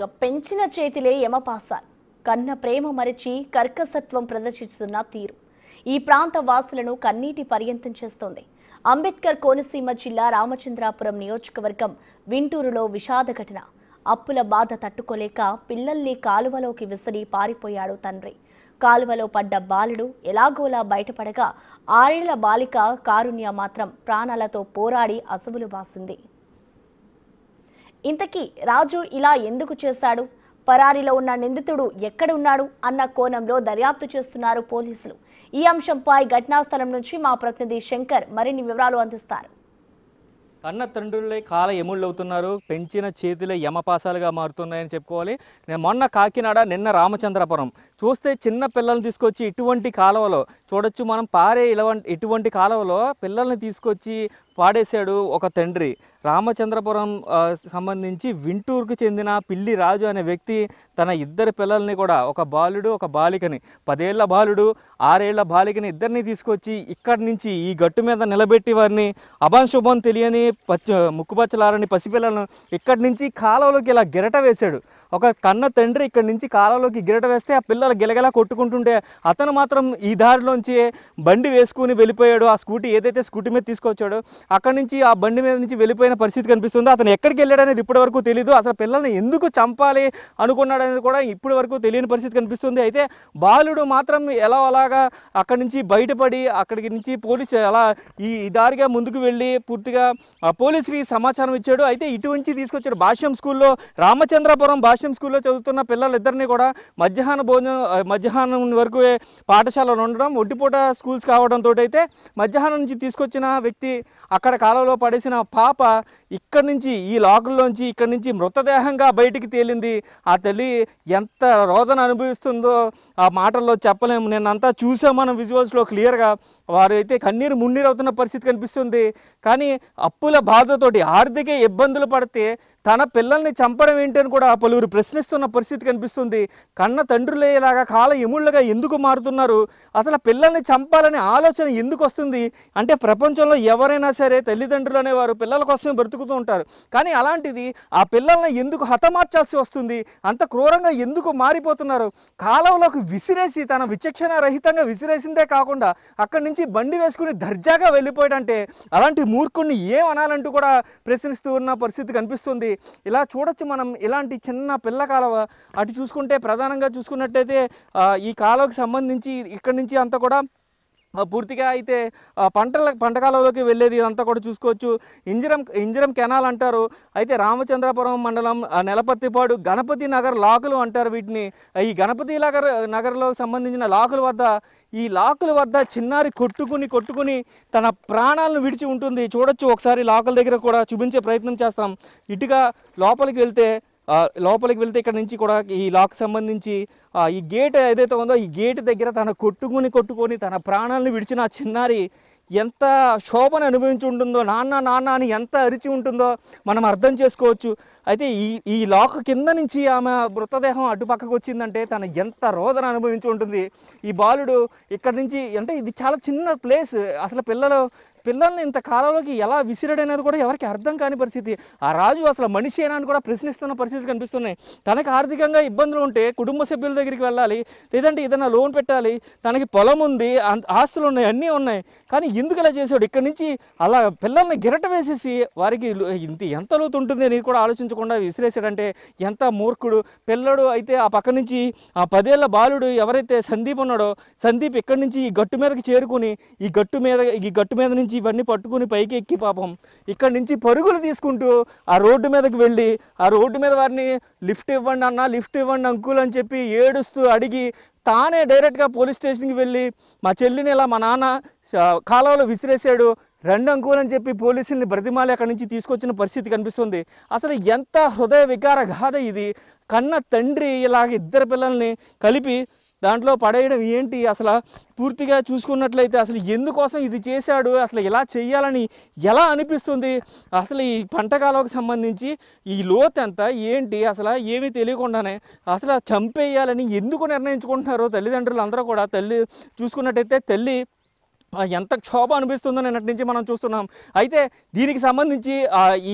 పెంచిన చేతిలే యమపాసాలు కన్న ప్రేమ మరిచి కర్కసత్వం ప్రదర్శిస్తున్న తీరు ఈ ప్రాంత వాసులను కన్నీటి పర్యంతం చేస్తోంది. అంబేద్కర్ కోనసీమ జిల్లా రామచంద్రాపురం నియోజకవర్గం వింటూరులో విషాద ఘటన. అప్పుల బాధ తట్టుకోలేక పిల్లల్ని కాలువలోకి విసిరి పారిపోయాడు తండ్రి. కాలువలో పడ్డ బాలుడు ఎలాగోలా బయటపడగా 6 ఏళ్ల బాలిక కారుణ్య మాత్రం ప్రాణాలతో పోరాడి అసువులు బాసింది. ఇంతకీ రాజు ఇలా ఎందుకు చేశాడు, పరారీలో ఉన్న నిందితుడు ఎక్కడున్నాడు అన్న కోణంలో దర్యాప్తు చేస్తున్నారు పోలీసులు. ఈ అంశంపై ఘటనా స్థలం నుంచి మా ప్రతినిధి శంకర్ మరిన్ని వివరాలు అందిస్తారు. కన్న తండ్రులే కాల ఎముళ్ళవుతున్నారు, పెంచిన చేతులే యమపాసాలుగా మారుతున్నాయని చెప్పుకోవాలి. నేను మొన్న కాకినాడ, నిన్న రామచంద్రపురం చూస్తే చిన్న పిల్లల్ని తీసుకొచ్చి ఇటువంటి కాలువలో చూడొచ్చు. మనం ఇటువంటి కాలువలో పిల్లల్ని తీసుకొచ్చి పాడేశాడు ఒక తండ్రి. రామచంద్రపురం సంబంధించి వింటూరుకు చెందిన పిల్లి రాజు అనే వ్యక్తి తన 2 పిల్లల్ని కూడా, ఒక బాలుడు ఒక బాలికని, 10 ఏళ్ల బాలుడు 6 ఏళ్ల బాలికని ఇద్దరిని తీసుకొచ్చి ఇక్కడి నుంచి ఈ గట్టు మీద నిలబెట్టి వారిని అభంశుభం తెలియని ముక్కుపచ్చలారని పసిపిల్లలను ఇక్కడి నుంచి కాలువలోకి ఇలా గిరట వేశాడు. ఒక కన్న తండ్రి ఇక్కడి నుంచి కాలువలోకి గిరట వేస్తే ఆ పిల్లలు గిలగలా కొట్టుకుంటుంటే అతను మాత్రం ఈ దారిలోంచి బండి వేసుకుని వెళ్ళిపోయాడు. ఆ స్కూటీ ఏదైతే స్కూటీ మీద తీసుకొచ్చాడో అక్కడి నుంచి ఆ బండి మీద నుంచి వెళ్ళిపోయిన పరిస్థితి కనిపిస్తుంది. అతను ఎక్కడికి వెళ్ళాడు అనేది ఇప్పటి వరకు తెలియదు. అసలు పిల్లల్ని ఎందుకు చంపాలి అనుకున్నాడు అనేది కూడా ఇప్పటి వరకు తెలియని పరిస్థితి కనిపిస్తుంది. అయితే బాలుడు మాత్రం అలాగా అక్కడి నుంచి బయటపడి అక్కడికి నుంచి పోలీసు అలా ఈ దారిగా ముందుకు వెళ్ళి పూర్తిగా పోలీసుకి సమాచారం ఇచ్చాడు. అయితే ఇటువంటి తీసుకొచ్చాడు. భాష్యం స్కూల్లో, రామచంద్రపురం భాష్యం స్కూల్లో చదువుతున్న పిల్లలిద్దరినీ కూడా మధ్యాహ్నం వరకు పాఠశాలలో ఉండడం, ఒంటిపూట స్కూల్స్ కావడంతో అయితే మధ్యాహ్నం నుంచి తీసుకొచ్చిన వ్యక్తి అక్కడ కాలంలో పడేసిన పాప ఇక్కడి నుంచి ఈ లాకుల్లోంచి ఇక్కడి నుంచి మృతదేహంగా బయటికి తేలింది. ఆ తల్లి ఎంత రోదన అనుభవిస్తుందో ఆ మాటల్లో చెప్పలేము. నేనంతా చూసాం మనం విజువల్స్లో క్లియర్గా. వారు అయితే కన్నీరు మున్నీరు అవుతున్న పరిస్థితి కనిపిస్తుంది. కానీ అప్పుల బాధతోటి ఆర్థిక ఇబ్బందులు పడితే తన పిల్లల్ని చంపడం ఏంటని కూడా పలువురు ప్రశ్నిస్తున్న పరిస్థితి కనిపిస్తుంది. కన్న తండ్రులే ఇలాగా కాల ఎముళ్ళగా ఎందుకు మారుతున్నారు? అసలు పిల్లల్ని చంపాలనే ఆలోచన ఎందుకు వస్తుంది అంటే, ప్రపంచంలో ఎవరైనా సరే తల్లిదండ్రులు అనేవారు పిల్లల కోసమే బ్రతుకుతూ ఉంటారు. కానీ అలాంటిది ఆ పిల్లల్ని ఎందుకు హతమార్చాల్సి వస్తుంది? అంత క్రూరంగా ఎందుకు మారిపోతున్నారు? కాలంలోకి విసిరేసి తన విచక్షణ రహితంగా విసిరేసిందే కాకుండా అక్కడి నుంచి బండి వేసుకుని దర్జాగా వెళ్ళిపోయాడంటే అలాంటి మూర్ఖుడిని ఏమనాలంటూ కూడా ప్రశ్నిస్తూ ఉన్న పరిస్థితి కనిపిస్తుంది. ఇలా చూడొచ్చు మనం. ఇలాంటి చిన్న పిల్ల కాలువ అటు చూసుకుంటే ప్రధానంగా చూసుకున్నట్టయితే ఈ కాలువకి సంబంధించి ఇక్కడి నుంచి అంతా కూడా పూర్తిగా అయితే పంట కాలంలోకి వెళ్ళేది అంతా కూడా చూసుకోవచ్చు. ఇంజరం కెనాల్ అంటారు. అయితే రామచంద్రపురం మండలం నెలపత్తిపాడు గణపతి నగర్ లాకులు అంటారు వీటిని. ఈ గణపతి నగర్లో సంబంధించిన లాకుల వద్ద చిన్నారి కొట్టుకుని తన ప్రాణాలను విడిచి ఉంటుంది. చూడొచ్చు ఒకసారి లాకుల దగ్గర కూడా చూపించే ప్రయత్నం చేస్తాం. ఇటుగా లోపలికి వెళ్తే ఇక్కడ నుంచి కూడా ఈ లాక్ సంబంధించి ఈ గేట్ ఏదైతే ఉందో ఈ గేట్ దగ్గర తన కొట్టుకొని తన ప్రాణాలను విడిచిన చిన్నారి ఎంత శోభను అనుభవించి ఉంటుందో, నాన్న అని ఎంత అరిచి ఉంటుందో మనం అర్థం చేసుకోవచ్చు. అయితే ఈ లాక్ కింద నుంచి ఆమె మృతదేహం అటుపక్కకు వచ్చిందంటే తను ఎంత రోదన అనుభవించి ఉంటుంది. ఈ బాలుడు ఇక్కడి నుంచి, అంటే ఇది చాలా చిన్న ప్లేస్. అసలు పిల్లల్ని ఇంత కాలంలోకి ఎలా విసిరడనేది కూడా ఎవరికి అర్థం కాని పరిస్థితి. ఆ రాజు అసలు మనిషి అయినా అని కూడా ప్రశ్నిస్తున్న పరిస్థితి కనిపిస్తున్నాయి. తనకు ఆర్థికంగా ఇబ్బందులు ఉంటే కుటుంబ సభ్యుల దగ్గరికి వెళ్ళాలి, లేదంటే ఏదైనా లోన్ పెట్టాలి, తనకి పొలం ఉంది, ఆస్తులు ఉన్నాయి, అన్నీ ఉన్నాయి. కానీ ఎందుకు ఇలా చేసాడు? ఇక్కడి నుంచి అలా పిల్లల్ని గిరట వేసేసి వారికి ఎంత లోతు ఉంటుంది అనేది కూడా ఆలోచించకుండా విసిరేసాడంటే ఎంత మూర్ఖుడు పిల్లడు. అయితే ఆ పక్క నుంచి ఆ 10 ఏళ్ల బాలుడు ఎవరైతే సందీప్ ఉన్నాడో, సందీప్ ఇక్కడి నుంచి ఈ గట్టు మీదకి చేరుకుని ఈ గట్టు మీద నుంచి ఇవన్నీ పట్టుకుని పైకి ఎక్కి పాపం ఇక్కడి నుంచి పరుగులు తీసుకుంటూ ఆ రోడ్డు మీదకి వెళ్ళి ఆ రోడ్డు మీద వారిని లిఫ్ట్ ఇవ్వండి అంకుల్ అని చెప్పి ఏడుస్తూ అడిగి తానే డైరెక్ట్గా పోలీస్ స్టేషన్కి వెళ్ళి మా చెల్లిని ఇలా మా నాన్న కాలువలో విసిరేసాడు, 2 అంకులు అని చెప్పి పోలీసుల్ని బ్రతిమాలి అక్కడి నుంచి తీసుకొచ్చిన పరిస్థితి కనిపిస్తుంది. అసలు ఎంత హృదయ వికార గాథ ఇది. కన్న తండ్రి ఇలాగ 2 పిల్లల్ని కలిపి దాంట్లో పడేయడం ఏంటి? అసలు పూర్తిగా చూసుకున్నట్లయితే అసలు ఎందుకోసం ఇది చేశాడు, అసలు ఇలా చేయాలని ఎలా అనిపిస్తుంది? అసలు ఈ పంట కాలంకి సంబంధించి ఈ లోతు ఎంత ఏంటి అసలు ఏమీ తెలియకుండానే అసలు చంపేయాలని ఎందుకు నిర్ణయించుకుంటున్నారో తల్లిదండ్రులు అందరూ కూడా. చూసుకున్నట్టయితే తల్లి ఎంత క్షోభ అనిపిస్తుందో నిన్నటి నుంచి మనం చూస్తున్నాం. అయితే దీనికి సంబంధించి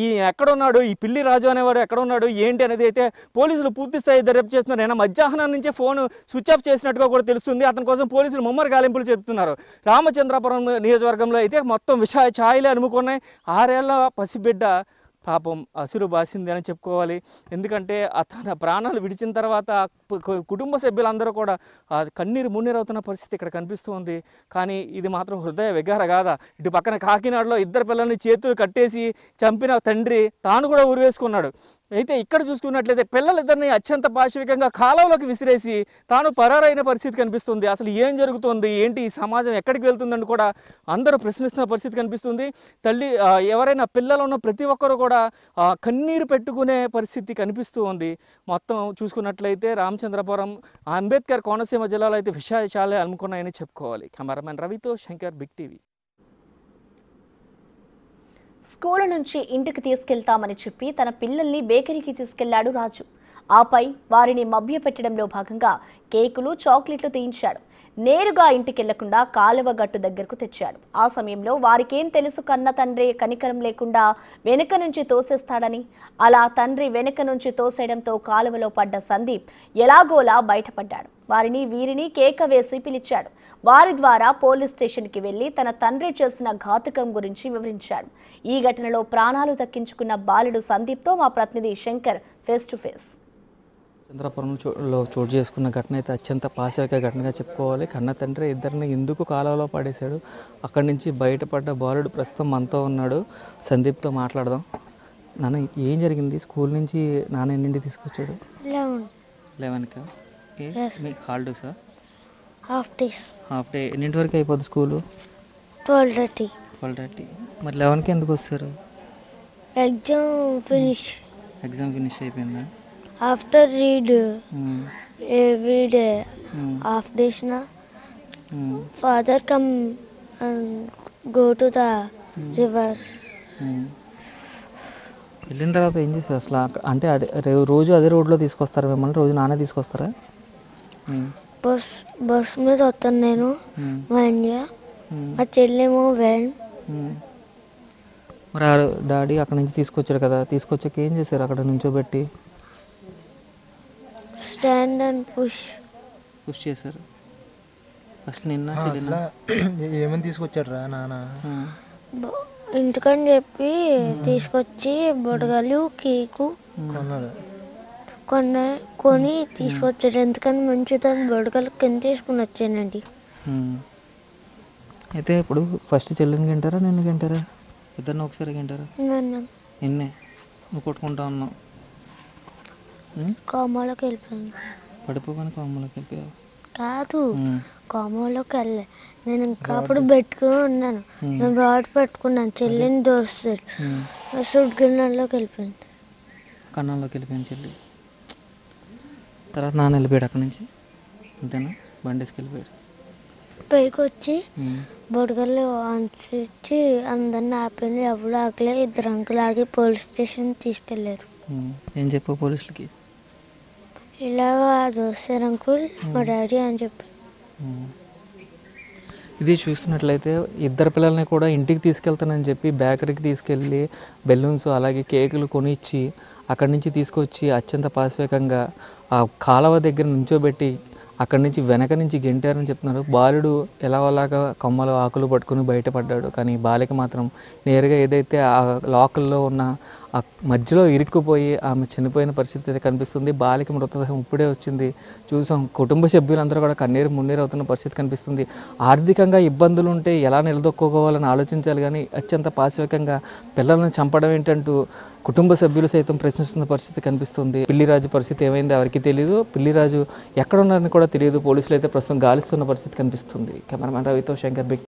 ఈ ఎక్కడున్నాడు ఈ పిల్లి రాజు అనేవాడు ఎక్కడ ఉన్నాడు ఏంటి అనేది అయితే పోలీసులు పూర్తి స్థాయి దర్యాప్తు చేస్తున్నారు. నిన్న మధ్యాహ్నం నుంచే ఫోన్ స్విచ్ ఆఫ్ చేసినట్టుగా కూడా తెలుస్తుంది. అతని కోసం పోలీసులు ముమ్మర గాలింపులు చేస్తున్నారు. రామచంద్రాపురం నియోజకవర్గంలో అయితే మొత్తం విష ఛాయలే అనుకున్నాయి. 6 ఏళ్ల పసిబిడ్డ పాపం అసురు బాసింది అని చెప్పుకోవాలి. ఎందుకంటే తన ప్రాణాలు విడిచిన తర్వాత కుటుంబ సభ్యులందరూ కూడా కన్నీరు మున్నీరవుతున్న పరిస్థితి ఇక్కడ కనిపిస్తూ ఉంది. కానీ ఇది మాత్రం హృదయ విగార కాదా. ఇటు పక్కన కాకినాడలో 2 పిల్లల్ని చేతులు కట్టేసి చంపిన తండ్రి తాను కూడా ఉరివేసుకున్నాడు. అయితే ఇక్కడ చూసుకున్నట్లయితే పిల్లలిద్దరిని అత్యంత పాశవికంగా కాలువలోకి విసిరేసి తాను పరారైన పరిస్థితి కనిపిస్తుంది. అసలు ఏం జరుగుతుంది ఏంటి ఈ సమాజం ఎక్కడికి వెళ్తుందని కూడా అందరూ ప్రశ్నిస్తున్న పరిస్థితి కనిపిస్తుంది. తల్లి ఎవరైనా పిల్లలు ఉన్న ప్రతి ఒక్కరు కూడా కన్నీరు పెట్టుకునే పరిస్థితి కనిపిస్తూ ఉంది. మొత్తం చూసుకున్నట్లయితే రామచంద్రపురం అంబేద్కర్ కోనసీమ జిల్లాలో అయితే విషయాలే అనుకున్నాయని చెప్పుకోవాలి. కెమెరామెన్ రవితో శంకర్, బిగ్ టీవీ. స్కూలు నుంచి ఇంటికి తీసుకెళ్తామని చెప్పి తన పిల్లల్ని బేకరీకి తీసుకెళ్లాడు రాజు. ఆపై వారిని మభ్యపెట్టడంలో భాగంగా కేకులు, చాక్లెట్లు తీయించాడు. నేరుగా ఇంటికెళ్లకుండా కాలువ గట్టు దగ్గరకు తెచ్చాడు. ఆ సమయంలో వారికేం తెలుసు, కన్న తండ్రి కనికరం లేకుండా వెనుక నుంచి తోసేస్తాడని. అలా తండ్రి వెనుక నుంచి తోసేయడంతో కాలువలో పడ్డ సందీప్ ఎలాగోలా బయటపడ్డాడు. వీరిని కేక వేసి పిలిచాడు. వారి ద్వారా పోలీస్ స్టేషన్కి వెళ్లి తన తండ్రి చేసిన ఘాతుకం గురించి వివరించాడు. ఈ ఘటనలో ప్రాణాలు దక్కించుకున్న బాలుడు సందీప్తో మా ప్రతినిధి శంకర్ ఫేస్ టు ఫేస్. చంద్రపురంలో చోటు చేసుకున్న ఘటన అయితే అత్యంత పాశవిక ఘటనగా చెప్పుకోవాలి. కన్న తండ్రి ఇద్దరిని ఎందుకు కాలువలో పడేశాడు, అక్కడి నుంచి బయటపడ్డ బాలుడు ప్రస్తుతం మనతో ఉన్నాడు. సందీప్తో మాట్లాడదాం. నాన్న ఏం జరిగింది? స్కూల్ నుంచి నాన్న ఎన్నింటికి తీసుకొచ్చాడు? 11కా? మీకు హాలిడేసా? Half day. ఎన్నింటి వరకు అయిపోద్ది స్కూలు? 12:30. మరి 11కి ఎందుకు వస్తారు? ఎగ్జామ్ ఫినిష్ అయిపోయిందా? After read every day, half days na. Father come and go to the river. వెళ్ళిన తర్వాత ఏం చేస్తారు అసలు? అంటే రోజు అదే రోడ్లో తీసుకొస్తారా మిమ్మల్ని? రోజు నాన్న తీసుకొస్తారా? బస్ మీద వస్తాను నేను, మా ఇండియా, మా చెల్లేమో వ్యాన్. మరి డాడీ అక్కడ నుంచి తీసుకొచ్చారు కదా, తీసుకొచ్చాక ఏం చేశారు? అక్కడ నుంచోబెట్టి స్టాండ్ అండ్ పుష్ చేశారు. అసలు నిన్న ఏమని తీసుకొచ్చాడు రా నాన్న? ఇంటికని చెప్పి తీసుకొచ్చి బొడగలు, కేకు కొని తీసుకొచ్చాడు. ఎందుకని మంచిదని బొడగలు కింద తీసుకుని వచ్చానండి. అయితే ఇప్పుడు ఫస్ట్ చెల్లిని గంటారా నిన్ను గంటారా? ఇద్దరిని ఒకసారి గంటారా? నిన్నే నువ్వు కొట్టుకుంటా ఉన్నావు. కోమలోకి వెళ్ళిపోయాను. పడిపోగానే కోమలోకి వెళ్ళిపోయావు? కాదు, కోమలోకి వెళ్ళే. నేను ఇంకా అప్పుడు పెట్టుకుని ఉన్నాను. నేను రాడ్ పెట్టుకున్నాను, చెల్లిని దోస్తాడు. సుడిగిన్నెలోకి వెళ్ళిపోయింది. కన్నాల్లోకి వెళ్ళిపోయింది చెల్లి. తర్వాత నాన్న వెళ్ళిపోయాడు అక్కడి నుంచి, అంతేనా? బండేసుకు వెళ్ళిపోయాడు. పైకి వచ్చి బొడగల్లో అంచి అందరిని ఆపింది. ఎవరు ఆగలే. 2 అంకులు ఆగి పోలీస్ స్టేషన్ తీసుకెళ్ళారు. ఏం చెప్పావు పోలీసులకి? ఇలాగా దోస్తారు అంకుల్ మా డాడీ అని చెప్పి. ఇది చూస్తున్నట్లయితే 2 పిల్లల్ని కూడా ఇంటికి తీసుకెళ్తానని చెప్పి బేకరీకి తీసుకెళ్ళి బెలూన్స్ అలాగే కేకులు కొనిచ్చి అక్కడి నుంచి తీసుకొచ్చి అత్యంత పాశవికంగా ఆ కాలువ దగ్గర నుంచోబెట్టి అక్కడి నుంచి వెనక నుంచి గెంటారని చెప్తున్నారు. బాలుడు ఎలాగోలాగా కొమ్మలు ఆకులు పట్టుకుని బయటపడ్డాడు. కానీ బాలిక మాత్రం నేరుగా ఏదైతే ఆ లోకల్లో ఉన్న ఆ మధ్యలో ఇరుక్కుపోయి ఆమె చనిపోయిన పరిస్థితి అయితే కనిపిస్తుంది. బాలిక మృతదేహం ఇప్పుడే వచ్చింది, చూసాం. కుటుంబ సభ్యులందరూ కూడా కన్నీరు మున్నీరు అవుతున్న పరిస్థితి కనిపిస్తుంది. ఆర్థికంగా ఇబ్బందులు ఉంటే ఎలా నిలదొక్కుకోవాలని ఆలోచించాలి, కానీ అత్యంత పాశవికంగా పిల్లలను చంపడం ఏంటంటూ కుటుంబ సభ్యులు సైతం ప్రశ్నిస్తున్న పరిస్థితి కనిపిస్తుంది. పిల్లిరాజు పరిస్థితి ఏమైంది ఎవరికి తెలియదు. పిల్లిరాజు ఎక్కడ ఉన్నారని కూడా తెలియదు. పోలీసులు అయితే ప్రస్తుతం గాలిస్తున్న పరిస్థితి కనిపిస్తుంది. కెమెరామెన్ రవితో శంకర్, బిగ్